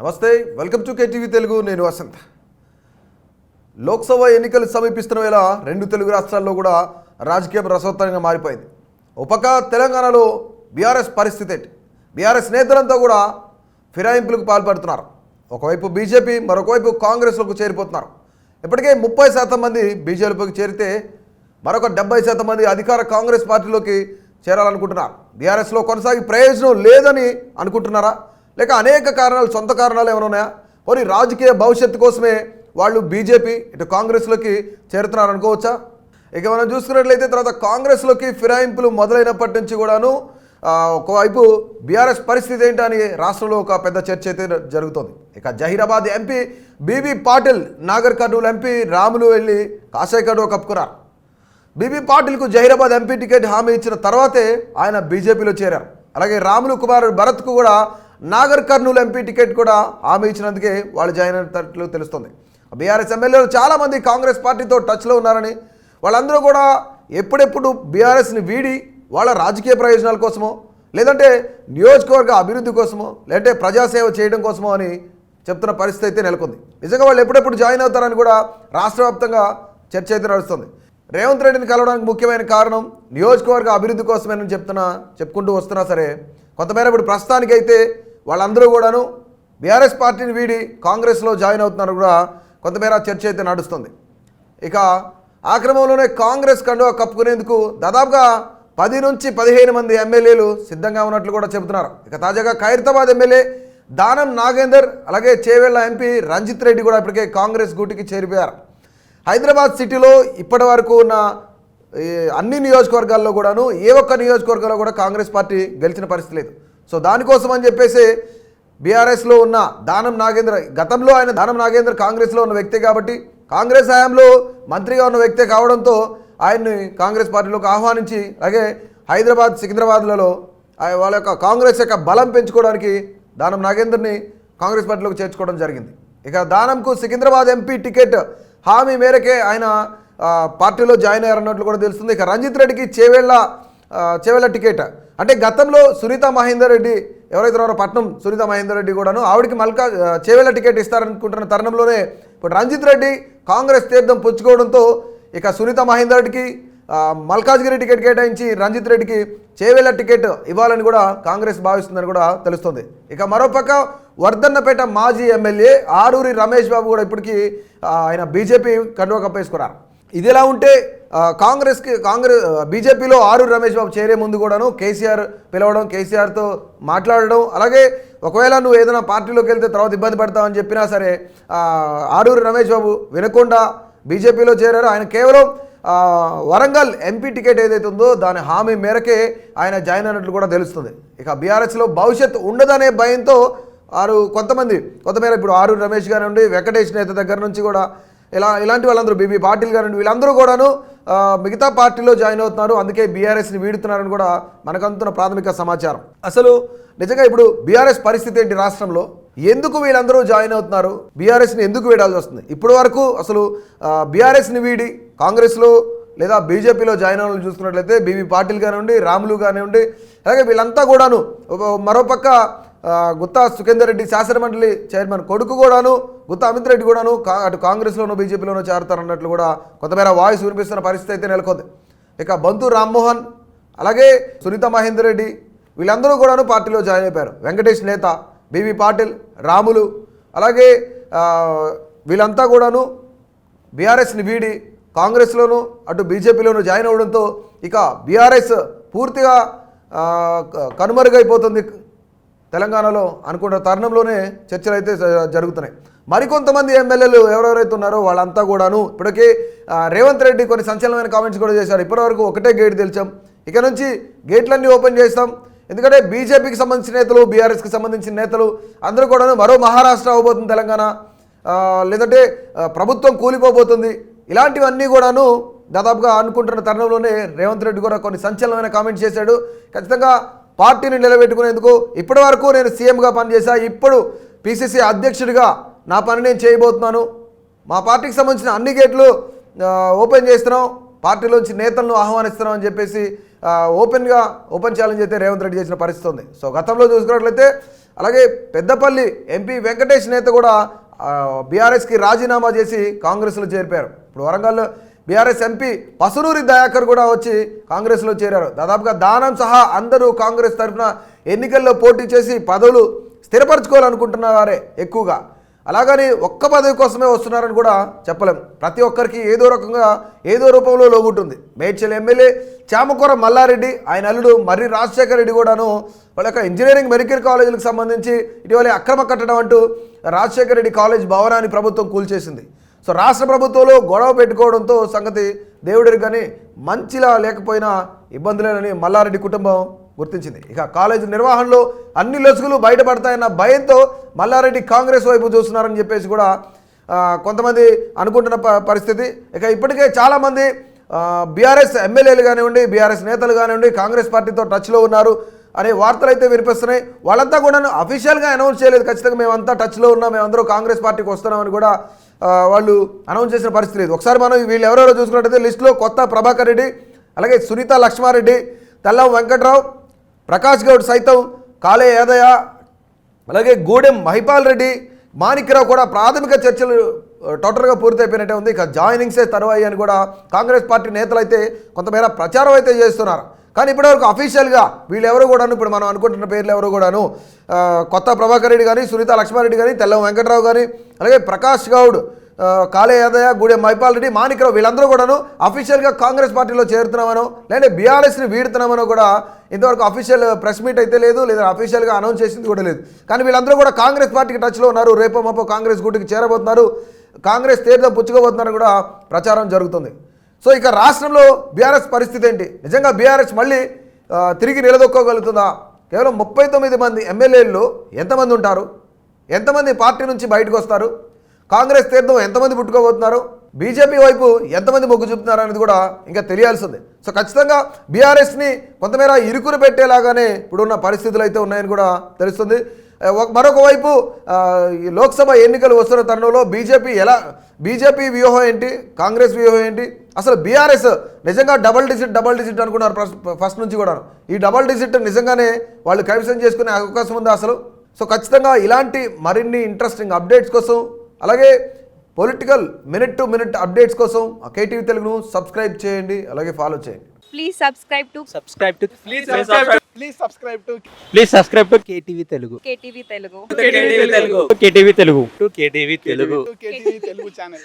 నమస్తే, welcome to KTV Telugu. నేను వసంత్. లోక్సభ ఎన్నికలు సమీపిస్తున్న వేళ రెండు తెలుగు రాష్ట్రాల్లో కూడా రాజకీయం రసవత్తరంగా మారిపోయింది. ఒక పక్క తెలంగాణలో బీఆర్ఎస్ పరిస్థితి ఏంటి? బీఆర్ఎస్ నేతలంతా కూడా ఫిరాయింపులకు పాల్పడుతున్నారు. ఒకవైపు బీజేపీ, మరొకవైపు కాంగ్రెస్లోకి చేరిపోతున్నారు. ఇప్పటికే 30% మంది బీజేపీలోకి చేరితే మరొక 70% మంది అధికార కాంగ్రెస్ పార్టీలోకి చేరాలనుకుంటున్నారు. బీఆర్ఎస్లో కొనసాగి ప్రయోజనం లేదని అనుకుంటున్నారా, లేక అనేక కారణాలు, సొంత కారణాలు ఏమైనా ఉన్నాయా? పోనీ రాజకీయ భవిష్యత్తు కోసమే వాళ్ళు బీజేపీ ఇటు కాంగ్రెస్లోకి చేరుతున్నారు అనుకోవచ్చా? ఇక మనం చూసుకున్నట్లయితే తర్వాత కాంగ్రెస్లోకి ఫిరాయింపులు మొదలైనప్పటి నుంచి కూడాను ఒకవైపు బీఆర్ఎస్ పరిస్థితి ఏంటని రాష్ట్రంలో ఒక పెద్ద చర్చ అయితే జరుగుతుంది. ఇక Zaheerabad MP BB Patil Nagarkurnool MP Ramulu వెళ్ళి కాషాయ కండువా కప్పుకున్నారు. బీబీ పాటిల్కు జహీరాబాద్ ఎంపీ టికెట్ హామీ ఇచ్చిన తర్వాతే ఆయన బీజేపీలో చేరారు. అలాగే రాములు కుమారుడు భరత్కు కూడా నాగర్ కర్నూలు ఎంపీ టికెట్ కూడా హామీ ఇచ్చినందుకే వాళ్ళు జాయిన్ అయినట్లు తెలుస్తుంది. బీఆర్ఎస్ ఎమ్మెల్యేలు చాలామంది కాంగ్రెస్ పార్టీతో టచ్లో ఉన్నారని, వాళ్ళందరూ కూడా ఎప్పుడెప్పుడు బీఆర్ఎస్ని వీడి వాళ్ళ రాజకీయ ప్రయోజనాల కోసమో, లేదంటే నియోజకవర్గ అభివృద్ధి కోసమో, లేదంటే ప్రజాసేవ చేయడం కోసమో అని చెప్తున్న పరిస్థితి అయితే నెలకొంది. నిజంగా వాళ్ళు ఎప్పుడెప్పుడు జాయిన్ అవుతారని కూడా రాష్ట్ర వ్యాప్తంగా చర్చ అయితే నడుస్తుంది. రేవంత్ రెడ్డిని కలవడానికి ముఖ్యమైన కారణం నియోజకవర్గ అభివృద్ధి కోసమేనని చెప్పుకుంటూ వస్తున్నా సరే, కొంతమేర ఇప్పుడు ప్రస్తుతానికైతే వాళ్ళందరూ కూడాను బీఆర్ఎస్ పార్టీని వీడి కాంగ్రెస్లో జాయిన్ అవుతున్నారు కూడా కొంతమేర చర్చ అయితే నడుస్తుంది. ఇక ఆ క్రమంలోనే కాంగ్రెస్ కండువా కప్పుకునేందుకు దాదాపుగా 10 నుంచి 15 మంది ఎమ్మెల్యేలు సిద్ధంగా ఉన్నట్లు కూడా చెబుతున్నారు. ఇక తాజాగా ఖైరతాబాద్ ఎమ్మెల్యే దానం నాగేందర్, అలాగే చేవెళ్ల ఎంపీ రంజిత్ రెడ్డి కూడా ఇప్పటికే కాంగ్రెస్ గూటికి చేరిపోయారు. హైదరాబాద్ సిటీలో ఇప్పటి వరకు ఉన్న అన్ని నియోజకవర్గాల్లో కూడాను ఏ ఒక్క నియోజకవర్గంలో కూడా కాంగ్రెస్ పార్టీ గెలిచిన పరిస్థితి లేదు. సో దానికోసం అని చెప్పేసి బీఆర్ఎస్లో ఉన్న దానం నాగేంద్ర, గతంలో ఆయన దానం నాగేంద్ర కాంగ్రెస్లో ఉన్న వ్యక్తే కాబట్టి, కాంగ్రెస్ హయాంలో మంత్రిగా ఉన్న వ్యక్తే కావడంతో ఆయన్ని కాంగ్రెస్ పార్టీలోకి ఆహ్వానించి, అలాగే హైదరాబాద్, సికింద్రాబాద్లలో వాళ్ళ యొక్క కాంగ్రెస్ యొక్క బలం పెంచుకోవడానికి దానం నాగేందర్ని కాంగ్రెస్ పార్టీలోకి చేర్చుకోవడం జరిగింది. ఇక దానంకు సికింద్రాబాద్ ఎంపీ టికెట్ హామీ మేరకే ఆయన పార్టీలో జాయిన్ అయ్యారన్నట్లు కూడా తెలుస్తుంది. ఇక రంజిత్ రెడ్డికి చేవెళ్ల టికెట్, అంటే గతంలో సునీత మహేందర్ రెడ్డి ఎవరైతే ఉన్నారో పట్నం సునీత మహేందర్ రెడ్డి కూడాను ఆవిడికి చేవెళ్ల టికెట్ ఇస్తారనుకుంటున్న తరుణంలోనే ఇప్పుడు రంజిత్ రెడ్డి కాంగ్రెస్ తీర్థం పుచ్చుకోవడంతో ఇక సునీత మహేందర్ రెడ్డికి మల్కాజ్గిరి టికెట్ కేటాయించి రంజిత్ రెడ్డికి చేవెళ్ల టికెట్ ఇవ్వాలని కూడా కాంగ్రెస్ భావిస్తుందని కూడా తెలుస్తుంది. ఇక మరోపక్క వర్ధన్నపేట మాజీ ఎమ్మెల్యే ఆరూరి రమేష్ బాబు కూడా ఇప్పటికీ ఆయన బీజేపీ కండువా కప్పేసుకున్నారు. ఇదిలా ఉంటే బీజేపీలో ఆరూరి రమేష్ బాబు చేరే ముందు కూడాను కేసీఆర్ పిలవడం, కేసీఆర్తో మాట్లాడడం, అలాగే ఒకవేళ నువ్వు ఏదైనా పార్టీలోకి వెళ్తే తర్వాత ఇబ్బంది పడతావని చెప్పినా సరే ఆరూరి రమేష్ బాబు వినకుండా బీజేపీలో చేరారు. ఆయన కేవలం వరంగల్ ఎంపీ టికెట్ ఏదైతే ఉందో దాని హామీ మేరకే ఆయన జాయిన్ అయినట్లు కూడా తెలుస్తుంది. ఇక బీఆర్ఎస్లో భవిష్యత్తు ఉండదనే భయంతో కొంతమేర ఇప్పుడు ఆరూరి రమేష్ గారి నుండి వెంకటేష్ నేత దగ్గర నుంచి కూడా ఇలాంటి వాళ్ళందరూ బీబీ పాటిల్ గారు వీళ్ళందరూ కూడాను మిగతా పార్టీలో జాయిన్ అవుతున్నారు. అందుకే బీఆర్ఎస్ని వీడుతున్నారని కూడా మనకు అందుతున్న ప్రాథమిక సమాచారం. అసలు నిజంగా ఇప్పుడు బీఆర్ఎస్ పరిస్థితి ఏంటి రాష్ట్రంలో? ఎందుకు వీళ్ళందరూ జాయిన్ అవుతున్నారు? బీఆర్ఎస్ని ఎందుకు వీడాల్సి వస్తుంది? ఇప్పటి వరకు అసలు బీఆర్ఎస్ని వీడి కాంగ్రెస్లో లేదా బీజేపీలో జాయిన్ అవ్వాలని చూసుకున్నట్లయితే బీబీ పాటిల్ కానివ్వండి, రాములు కానివ్వండి, అలాగే వీళ్ళంతా కూడాను మరోపక్క గుత్తా సుఖేందర్ రెడ్డి శాసనమండలి చైర్మన్ కొడుకు కూడాను గుత్తా అమిత్ రెడ్డి కూడాను అటు కాంగ్రెస్లోనూ బీజేపీలోనూ చేరుతారన్నట్లు కూడా కొంతమేర వాయిస్ వినిపిస్తున్న పరిస్థితి అయితే నెలకొంది. ఇక బంతు రామ్మోహన్, అలాగే సునీత మహేందర్ రెడ్డి వీళ్ళందరూ కూడాను పార్టీలో జాయిన్ అయిపోయారు. వెంకటేష్ నేత, బీబీ పాటిల్, రాములు, అలాగే వీళ్ళంతా కూడాను బీఆర్ఎస్ని వీడి కాంగ్రెస్లోనూ అటు బీజేపీలోనూ జాయిన్ అవ్వడంతో ఇక బీఆర్ఎస్ పూర్తిగా కనుమరుగైపోతుంది తెలంగాణలో అనుకున్న తరుణంలోనే చర్చలు అయితే జరుగుతున్నాయి. మరికొంతమంది ఎమ్మెల్యేలు ఎవరెవరైతే ఉన్నారో వాళ్ళంతా కూడాను ఇప్పటికే రేవంత్ రెడ్డి కొన్ని సంచలనమైన కామెంట్స్ కూడా చేశారు. ఇప్పటివరకు ఒకటే గేట్ తెలిసాం, ఇక నుంచి గేట్లన్నీ ఓపెన్ చేస్తాం, ఎందుకంటే బీజేపీకి సంబంధించిన నేతలు, బీఆర్ఎస్కి సంబంధించిన నేతలు అందరూ కూడాను మరో మహారాష్ట్ర అవబోతుంది తెలంగాణ, లేదంటే ప్రభుత్వం కూలిపోబోతుంది, ఇలాంటివన్నీ కూడాను దాదాపుగా అనుకుంటున్న తరుణంలోనే రేవంత్ రెడ్డి కూడా కొన్ని సంచలనమైన కామెంట్స్ చేశాడు. ఖచ్చితంగా పార్టీని నిలబెట్టుకునేందుకు ఇప్పటి వరకు నేను సీఎంగా పనిచేశా, ఇప్పుడు పీసీసీ అధ్యక్షుడిగా నా పని నేను చేయబోతున్నాను, మా పార్టీకి సంబంధించిన అన్ని గేట్లు ఓపెన్ చేస్తున్నాం, పార్టీలోంచి నేతలను ఆహ్వానిస్తున్నాం అని చెప్పేసి ఓపెన్ ఛాలెంజ్ అయితే రేవంత్ రెడ్డి చేసిన పరిస్థితి ఉంది. సో గతంలో చూసుకున్నట్లయితే అలాగే పెద్దపల్లి ఎంపీ వెంకటేష్ నేత కూడా బీఆర్ఎస్కి రాజీనామా చేసి కాంగ్రెస్లో చేరిపోయారు. ఇప్పుడు వరంగల్లో బీఆర్ఎస్ ఎంపీ పసునూరి దయాకర్ కూడా వచ్చి కాంగ్రెస్లో చేరారు. దాదాపుగా దానం సహా అందరూ కాంగ్రెస్ తరఫున ఎన్నికల్లో పోటీ చేసి పదవులు స్థిరపరచుకోవాలనుకుంటున్న వారే ఎక్కువగా. అలాగని ఒక్క పదవి కోసమే వస్తున్నారని కూడా చెప్పలేం. ప్రతి ఒక్కరికి ఏదో రకంగా ఏదో రూపంలో లోగుంటుంది. మేడ్చల్ ఎమ్మెల్యే చామకూర మల్లారెడ్డి, ఆయన అల్లుడు మర్రి రాజశేఖర రెడ్డి కూడాను వాళ్ళ యొక్క ఇంజనీరింగ్ మెడికల్ కాలేజీలకు సంబంధించి ఇటీవల అక్రమ కట్టడం అంటూ రాజశేఖర రెడ్డి కాలేజ్ భవనాన్ని ప్రభుత్వం కూల్చేసింది. సో రాష్ట్ర ప్రభుత్వంలో గొడవ పెట్టుకోవడంతో సంగతి దేవుడికి కానీ మంచిలా లేకపోయినా ఇబ్బందులేనని మల్లారెడ్డి కుటుంబం గుర్తించింది. ఇక కాలేజీ నిర్వహణలో అన్ని లొసుగులు బయటపడతాయన్న భయంతో మల్లారెడ్డి కాంగ్రెస్ వైపు చూస్తున్నారని చెప్పేసి కూడా కొంతమంది అనుకుంటున్న పరిస్థితి. ఇక ఇప్పటికే చాలామంది బీఆర్ఎస్ ఎమ్మెల్యేలు కానివ్వండి, బీఆర్ఎస్ నేతలు కానివ్వండి కాంగ్రెస్ పార్టీతో టచ్లో ఉన్నారు అనే వార్తలు అయితే వినిపిస్తున్నాయి. వాళ్ళంతా కూడా అఫీషియల్గా అనౌన్స్ చేయలేదు, ఖచ్చితంగా మేమంతా టచ్లో ఉన్నాం, మేమందరూ కాంగ్రెస్ పార్టీకి వస్తున్నామని కూడా వాళ్ళు అనౌన్స్ చేసిన పరిస్థితి లేదు. ఒకసారి మనం వీళ్ళు ఎవరెవరో చూసుకున్నట్టయితే లిస్టులో కొత్త ప్రభాకర్ రెడ్డి, అలాగే సునీత లక్ష్మారెడ్డి, తెల్లం వెంకట్రావు, ప్రకాష్ గౌడ్ సైతం, కాళే యాదయ్య, అలాగే గూడెం మహిపాల్ రెడ్డి, మాణిక్యరావు కూడా ప్రాథమిక చర్చలు టోటల్గా పూర్తయిపోయినట్టే ఉంది. ఇక జాయినింగ్సే తర్వాయి అని కూడా కాంగ్రెస్ పార్టీ నేతలు అయితే కొంతమేర ప్రచారం అయితే చేస్తున్నారు. కానీ ఇప్పటివరకు అఫీషియల్గా వీళ్ళు ఎవరు కూడాను, ఇప్పుడు మనం అనుకుంటున్న పేర్లు ఎవరు కూడాను కొత్త ప్రభాకర్ రెడ్డి కానీ, సునీత లక్ష్మారెడ్డి కానీ, తెల్లం వెంకట్రావు కానీ, అలాగే ప్రకాష్ గౌడ్, కాళే యాదయ్య, గూడెం మహిపాల్ రెడ్డి, మాణిక్యరావు వీళ్ళందరూ కూడాను అఫీషియల్గా కాంగ్రెస్ పార్టీలో చేరుతున్నామనో లేదంటే బీఆర్ఎస్ని వీడుతున్నామనో కూడా ఇంతవరకు అఫీషియల్ ప్రెస్ మీట్ అయితే లేదు, లేదా అఫీషియల్గా అనౌన్స్ చేసింది కూడా లేదు. కానీ వీళ్ళందరూ కూడా కాంగ్రెస్ పార్టీకి టచ్లో ఉన్నారు, రేపో మాపో కాంగ్రెస్ గుట్టుకి చేరబోతున్నారు, కాంగ్రెస్ తీర్థం పుచ్చుకోబోతున్నారని కూడా ప్రచారం జరుగుతుంది. సో ఇక రాష్ట్రంలో బీఆర్ఎస్ పరిస్థితి ఏంటి? నిజంగా బీఆర్ఎస్ మళ్ళీ తిరిగి నిలదొక్కోగలుగుతుందా? కేవలం 39 మంది ఎమ్మెల్యేలు ఎంతమంది ఉంటారు? ఎంతమంది పార్టీ నుంచి బయటకు వస్తారు? కాంగ్రెస్ తీర్థం ఎంతమంది పుట్టుకోబోతున్నారు? బీజేపీ వైపు ఎంతమంది మొగ్గు చూపుతున్నారు అనేది కూడా ఇంకా తెలియాల్సిందే. సో ఖచ్చితంగా బీఆర్ఎస్ని కొంతమేర ఇరుకును పెట్టేలాగానే ఇప్పుడున్న పరిస్థితులు అయితే ఉన్నాయని కూడా తెలుస్తుంది. మరొక వైపు లోక్సభ ఎన్నికలు వస్తున్న తరుణంలో బీజేపీ వ్యూహం ఏంటి, కాంగ్రెస్ వ్యూహం ఏంటి, అసలు బీఆర్ఎస్ నిజంగా డబల్ డిజిట్ అనుకున్నారు ఫస్ట్ నుంచి కూడా. ఈ డబల్ డిజిట్ నిజంగానే వాళ్ళు కైవసం చేసుకునే అవకాశం ఉందా అసలు? సో ఖచ్చితంగా ఇలాంటి మరిన్ని ఇంట్రెస్టింగ్ అప్డేట్స్ కోసం, అలాగే political minute to minute updates కోసం కేటీవీ తెలుగును సబ్స్క్రైబ్ చేయండి, అలాగే ఫాలో చేయండి. Please subscribe to KTV Telugu. KTV Telugu. KTV Telugu channel.